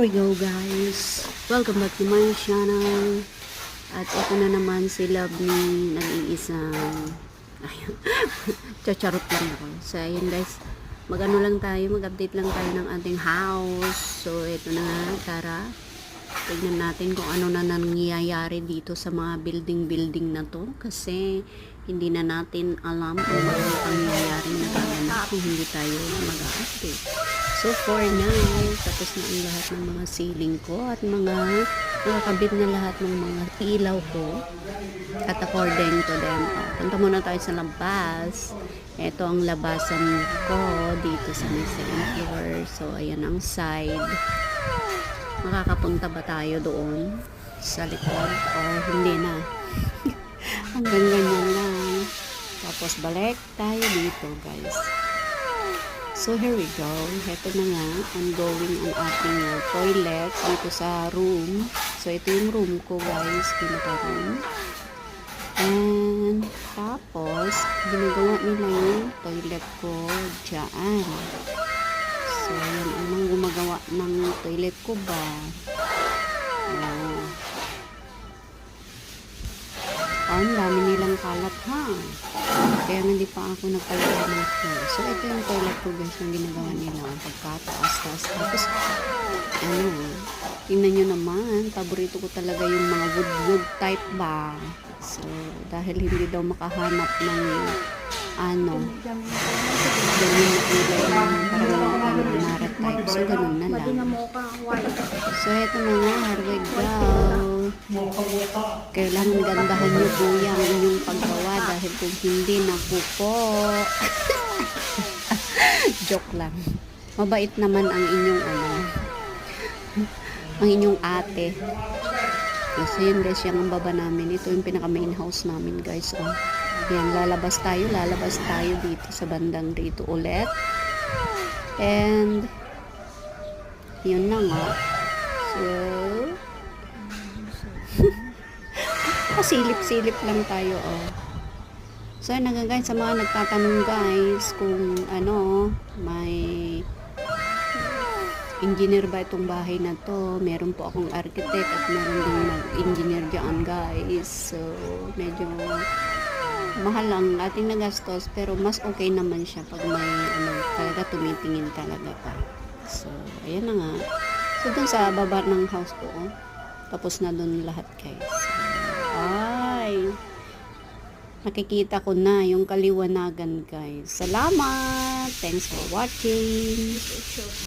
we go guys, welcome back to my channel. At ito na naman si Lovely, nag-iisang ayun, chacharot lang ako. So ayun guys, mag-ano lang tayo, mag-update lang tayo ng ating house. So ito na nga, tara tignan natin kung ano na nangyayari dito sa mga building na to, kasi hindi na natin alam kung ano ang nangyayari na gaganap kung hindi tayo mag-update. So for now, tapos na ang lahat ng mga ceiling ko at mga nakakabit na lahat ng mga ilaw ko. At according to them, punta muna tayo sa labas. Ito ang labasan ko dito sa may second floor. So ayan ang side. Makakapunta ba tayo doon sa likod or hindi na? Hanggang ganyan lang. Tapos balik tayo dito guys. So here we go. Ito na nga, ongoing ang ating toilet dito sa room. So ito yung room ko guys, pinaka-room. And tapos ginagawa nila yung toilet ko dyan. So yan, anong gumagawa ng toilet ko ba? Ang dami nilang kalat ha. Kaya hindi pa ako nagpalagay ng floor. So ito yung toilet ko guys, yung ginagawa nila pagkataas-taas. Tapos ano, tingnan nyo naman, paborito ko talaga yung mga wood type ba. So dahil hindi daw makahanap ng ano, ganyan na ilay ng parang marat type. So ganun na lang. So ito na nga, here we go. Kailangan gandahan nyo po yung inyong paggawa dahil kung hindi, naku po. Joke lang. Mabait naman ang inyong ano, ang inyong ate. So yun guys, yung ang baba namin. Ito yung pinaka main house namin guys. Oh. Yan, lalabas tayo dito sa bandang dito ulit. And yun na nga. So pasilip-silip lang tayo oh. So yun guys, sa mga nagtatanong guys kung ano, may engineer ba itong bahay na to, meron po akong architect at meron din mag-engineer dyan guys. So medyo mahal lang ating nagastos, pero mas okay naman siya pag may ano, talaga tumitingin talaga pa. So ayan na nga. So dun sa baba ng house ko oh, tapos na dun lahat guys. Ay, nakikita ko na yung kaliwanagan guys. Salamat! Thanks for watching!